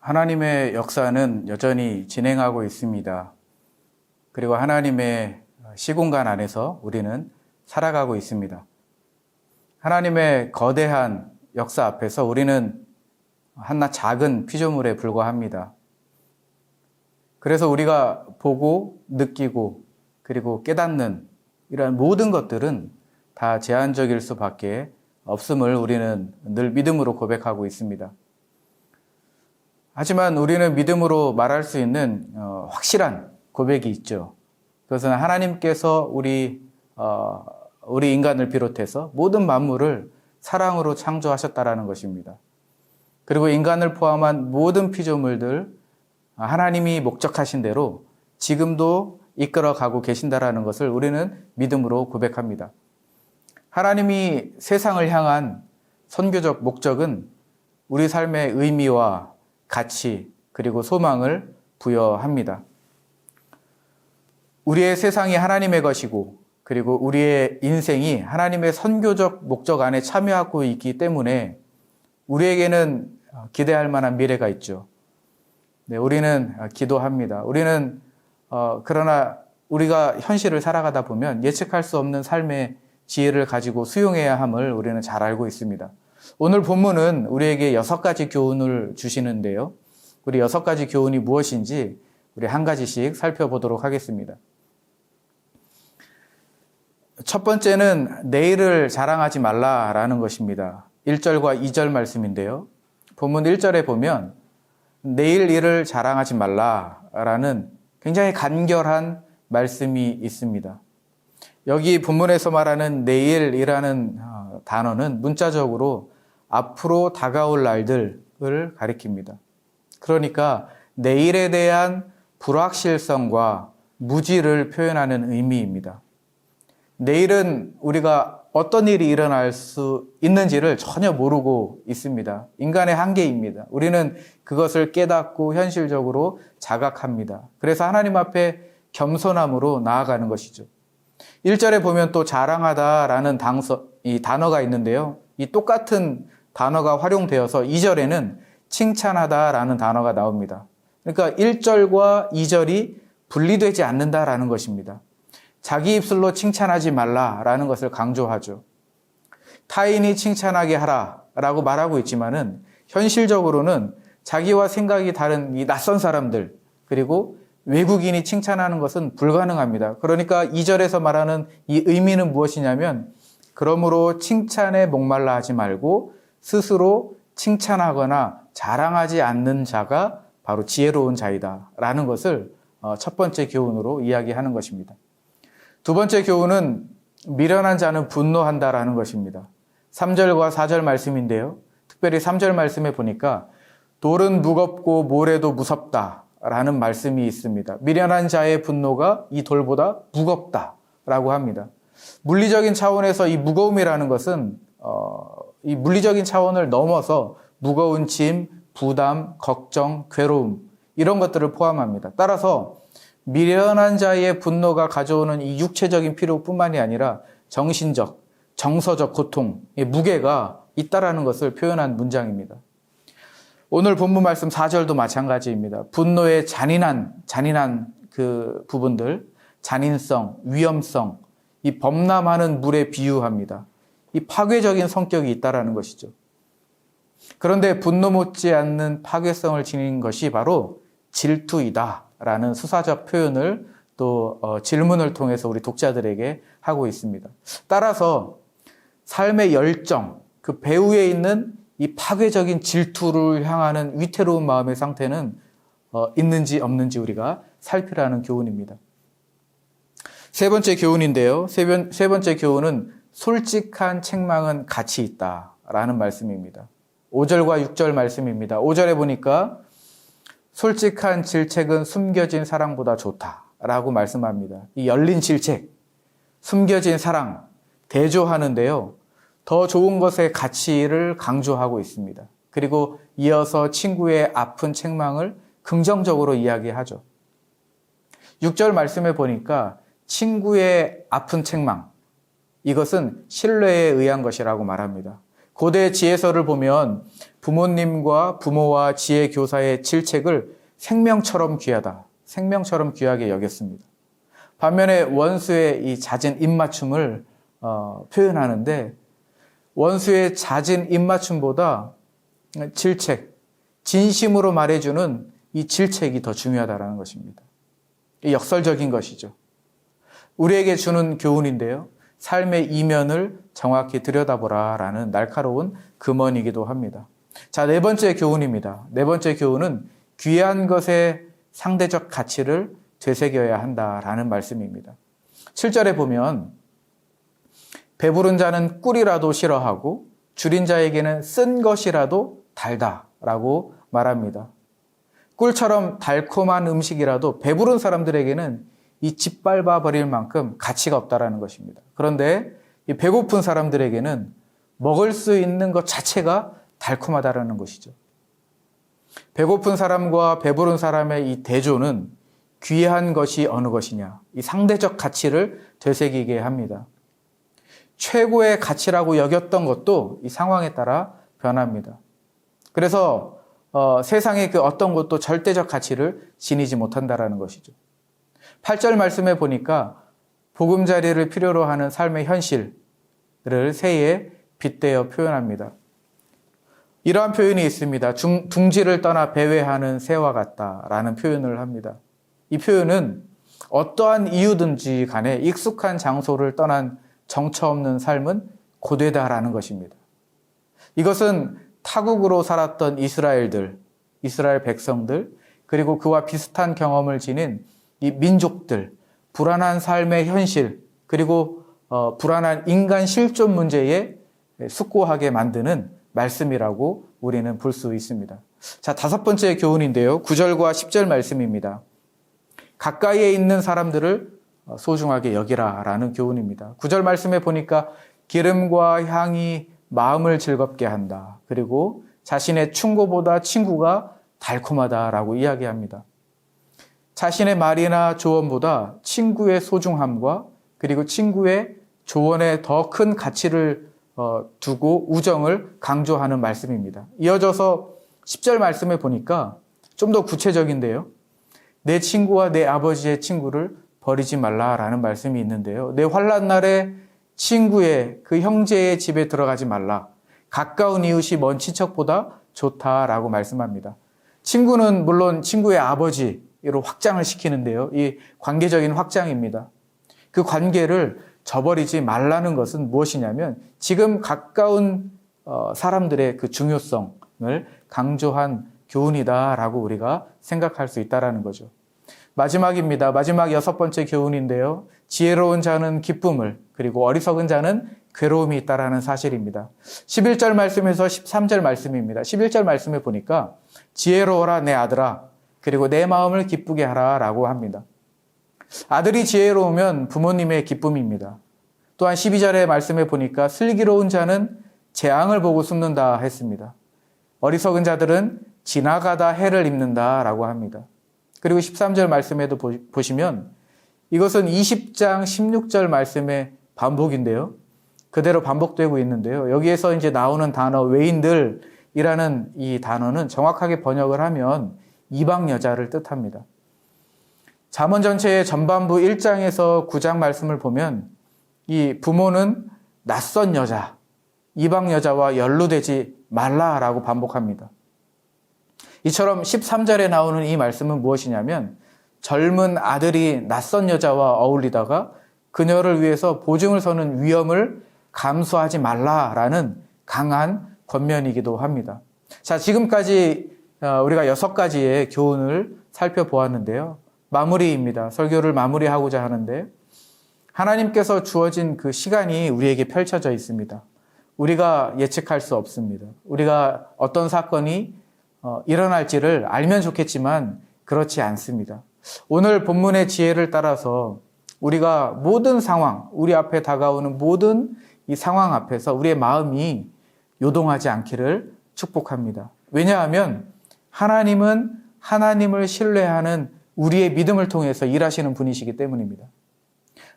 하나님의 역사는 여전히 진행하고 있습니다. 그리고 하나님의 시공간 안에서 우리는 살아가고 있습니다. 하나님의 거대한 역사 앞에서 우리는 한낱 작은 피조물에 불과합니다. 그래서 우리가 보고 느끼고 그리고 깨닫는 이러한 모든 것들은 다 제한적일 수밖에 없음을 우리는 늘 믿음으로 고백하고 있습니다. 하지만 우리는 믿음으로 말할 수 있는 확실한 고백이 있죠. 그것은 하나님께서 우리 인간을 비롯해서 모든 만물을 사랑으로 창조하셨다라는 것입니다. 그리고 인간을 포함한 모든 피조물들 하나님이 목적하신 대로 지금도 이끌어가고 계신다라는 것을 우리는 믿음으로 고백합니다. 하나님이 세상을 향한 선교적 목적은 우리 삶의 의미와 가치 그리고 소망을 부여합니다. 우리의 세상이 하나님의 것이고 그리고 우리의 인생이 하나님의 선교적 목적 안에 참여하고 있기 때문에 우리에게는 기대할 만한 미래가 있죠. 네, 우리는 기도합니다. 우리는 그러나 우리가 현실을 살아가다 보면 예측할 수 없는 삶의 지혜를 가지고 수용해야 함을 우리는 잘 알고 있습니다. 오늘 본문은 우리에게 6가지 교훈을 주시는데요. 우리 6가지 교훈이 무엇인지 우리 한 가지씩 살펴보도록 하겠습니다. 첫 번째는 내일을 자랑하지 말라라는 것입니다. 1절과 2절 말씀인데요. 본문 1절에 보면 내일 일을 자랑하지 말라라는 굉장히 간결한 말씀이 있습니다. 여기 본문에서 말하는 내일이라는 단어는 문자적으로 앞으로 다가올 날들을 가리킵니다. 그러니까 내일에 대한 불확실성과 무지를 표현하는 의미입니다. 내일은 우리가 어떤 일이 일어날 수 있는지를 전혀 모르고 있습니다. 인간의 한계입니다. 우리는 그것을 깨닫고 현실적으로 자각합니다. 그래서 하나님 앞에 겸손함으로 나아가는 것이죠. 1절에 보면 또 자랑하다라는 이 단어가 있는데요. 이 똑같은 단어가 활용되어서 2절에는 칭찬하다라는 단어가 나옵니다. 그러니까 1절과 2절이 분리되지 않는다라는 것입니다. 자기 입술로 칭찬하지 말라라는 것을 강조하죠. 타인이 칭찬하게 하라라고 말하고 있지만은 현실적으로는 자기와 생각이 다른 이 낯선 사람들 그리고 외국인이 칭찬하는 것은 불가능합니다. 그러니까 2절에서 말하는 이 의미는 무엇이냐면 그러므로 칭찬에 목말라 하지 말고 스스로 칭찬하거나 자랑하지 않는 자가 바로 지혜로운 자이다 라는 것을 첫 번째 교훈으로 이야기하는 것입니다. 두 번째 교훈은 미련한 자는 분노한다라는 것입니다. 3절과 4절 말씀인데요. 특별히 3절 말씀에 보니까 돌은 무겁고 모래도 무섭다라는 말씀이 있습니다. 미련한 자의 분노가 이 돌보다 무겁다라고 합니다. 물리적인 차원에서 이 무거움이라는 것은 이 물리적인 차원을 넘어서 무거운 짐, 부담, 걱정, 괴로움 이런 것들을 포함합니다. 따라서 미련한 자의 분노가 가져오는 이 육체적인 피로뿐만이 아니라 정신적, 정서적 고통의 무게가 있다라는 것을 표현한 문장입니다. 오늘 본문 말씀 4절도 마찬가지입니다. 분노의 잔인한 그 부분들, 잔인성, 위험성, 이 범람하는 물에 비유합니다. 이 파괴적인 성격이 있다라는 것이죠. 그런데 분노 못지않는 파괴성을 지닌 것이 바로 질투이다라는 수사적 표현을 또 질문을 통해서 우리 독자들에게 하고 있습니다. 따라서 삶의 열정, 그 배후에 있는 이 파괴적인 질투를 향하는 위태로운 마음의 상태는 있는지 없는지 우리가 살피라는 교훈입니다. 세 번째 교훈인데요. 세 번째 교훈은 솔직한 책망은 가치 있다라는 말씀입니다. 5절과 6절 말씀입니다. 5절에 보니까 솔직한 질책은 숨겨진 사랑보다 좋다라고 말씀합니다. 이 열린 질책, 숨겨진 사랑, 대조하는데요. 더 좋은 것의 가치를 강조하고 있습니다. 그리고 이어서 친구의 아픈 책망을 긍정적으로 이야기하죠. 6절 말씀에 보니까 친구의 아픈 책망, 이것은 신뢰에 의한 것이라고 말합니다. 고대 지혜서를 보면 부모님과 부모와 지혜 교사의 질책을 생명처럼 귀하다, 생명처럼 귀하게 여겼습니다. 반면에 원수의 이 잦은 입맞춤을 표현하는데 원수의 잦은 입맞춤보다 질책, 진심으로 말해주는 이 질책이 더 중요하다는 것입니다. 역설적인 것이죠. 우리에게 주는 교훈인데요. 삶의 이면을 정확히 들여다보라라는 날카로운 금언이기도 합니다. 자, 네 번째 교훈입니다. 네 번째 교훈은 귀한 것의 상대적 가치를 되새겨야 한다라는 말씀입니다. 7절에 보면 배부른 자는 꿀이라도 싫어하고 줄인 자에게는 쓴 것이라도 달다라고 말합니다. 꿀처럼 달콤한 음식이라도 배부른 사람들에게는 이 짓밟아 버릴 만큼 가치가 없다라는 것입니다. 그런데 이 배고픈 사람들에게는 먹을 수 있는 것 자체가 달콤하다라는 것이죠. 배고픈 사람과 배부른 사람의 이 대조는 귀한 것이 어느 것이냐, 이 상대적 가치를 되새기게 합니다. 최고의 가치라고 여겼던 것도 이 상황에 따라 변합니다. 그래서 세상의 그 어떤 것도 절대적 가치를 지니지 못한다라는 것이죠. 8절 말씀에 보니까 보금자리를 필요로 하는 삶의 현실을 새에 빗대어 표현합니다. 이러한 표현이 있습니다. 둥지를 떠나 배회하는 새와 같다라는 표현을 합니다. 이 표현은 어떠한 이유든지 간에 익숙한 장소를 떠난 정처 없는 삶은 고되다라는 것입니다. 이것은 타국으로 살았던 이스라엘 백성들, 그리고 그와 비슷한 경험을 지닌 이 민족들, 불안한 삶의 현실, 그리고 불안한 인간 실존 문제에 숙고하게 만드는 말씀이라고 우리는 볼 수 있습니다. 자, 다섯 번째 교훈인데요. 9절과 10절 말씀입니다. 가까이에 있는 사람들을 소중하게 여기라라는 교훈입니다. 9절 말씀에 보니까 기름과 향이 마음을 즐겁게 한다. 그리고 자신의 충고보다 친구가 달콤하다라고 이야기합니다. 자신의 말이나 조언보다 친구의 소중함과 그리고 친구의 조언에 더 큰 가치를 두고 우정을 강조하는 말씀입니다. 이어져서 10절 말씀에 보니까 좀 더 구체적인데요. 내 친구와 내 아버지의 친구를 버리지 말라라는 말씀이 있는데요. 내 환난 날에 친구의 그 형제의 집에 들어가지 말라. 가까운 이웃이 먼 친척보다 좋다라고 말씀합니다. 친구는 물론 친구의 아버지로 확장을 시키는데요. 이 관계적인 확장입니다. 그 관계를 저버리지 말라는 것은 무엇이냐면 지금 가까운 사람들의 그 중요성을 강조한 교훈이다라고 우리가 생각할 수 있다는 거죠. 마지막입니다. 마지막 여섯 번째 교훈인데요. 지혜로운 자는 기쁨을, 그리고 어리석은 자는 괴로움이 있다라는 사실입니다. 11절 말씀에서 13절 말씀입니다. 11절 말씀에 보니까 지혜로워라 내 아들아, 그리고 내 마음을 기쁘게 하라 라고 합니다. 아들이 지혜로우면 부모님의 기쁨입니다. 또한 12절의 말씀에 보니까 슬기로운 자는 재앙을 보고 숨는다 했습니다. 어리석은 자들은 지나가다 해를 입는다라고 합니다. 그리고 13절 말씀에도 보시면 이것은 20장 16절 말씀의 반복인데요. 그대로 반복되고 있는데요. 여기에서 이제 나오는 단어 외인들이라는 이 단어는 정확하게 번역을 하면 이방 여자를 뜻합니다. 잠언 전체의 전반부 1장에서 9장 말씀을 보면 이 부모는 낯선 여자, 이방 여자와 연루되지 말라라고 반복합니다. 이처럼 13절에 나오는 이 말씀은 무엇이냐면 젊은 아들이 낯선 여자와 어울리다가 그녀를 위해서 보증을 서는 위험을 감수하지 말라라는 강한 권면이기도 합니다. 자, 지금까지 우리가 6가지의 교훈을 살펴보았는데요. 마무리입니다. 설교를 마무리하고자 하는데 하나님께서 주어진 그 시간이 우리에게 펼쳐져 있습니다. 우리가 예측할 수 없습니다. 우리가 어떤 사건이 일어날지를 알면 좋겠지만 그렇지 않습니다. 오늘 본문의 지혜를 따라서 우리가 모든 상황, 우리 앞에 다가오는 모든 이 상황 앞에서 우리의 마음이 요동하지 않기를 축복합니다. 왜냐하면 하나님은 하나님을 신뢰하는 우리의 믿음을 통해서 일하시는 분이시기 때문입니다.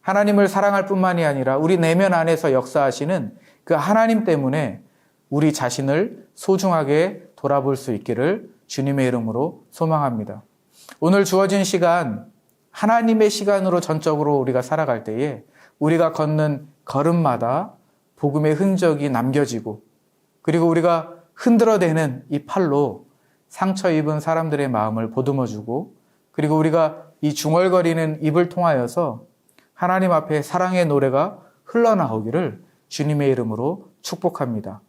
하나님을 사랑할 뿐만이 아니라 우리 내면 안에서 역사하시는 그 하나님 때문에 우리 자신을 소중하게 돌아볼 수 있기를 주님의 이름으로 소망합니다. 오늘 주어진 시간, 하나님의 시간으로 전적으로 우리가 살아갈 때에 우리가 걷는 걸음마다 복음의 흔적이 남겨지고, 그리고 우리가 흔들어대는 이 팔로 상처 입은 사람들의 마음을 보듬어주고, 그리고 우리가 이 중얼거리는 입을 통하여서 하나님 앞에 사랑의 노래가 흘러나오기를 주님의 이름으로 축복합니다.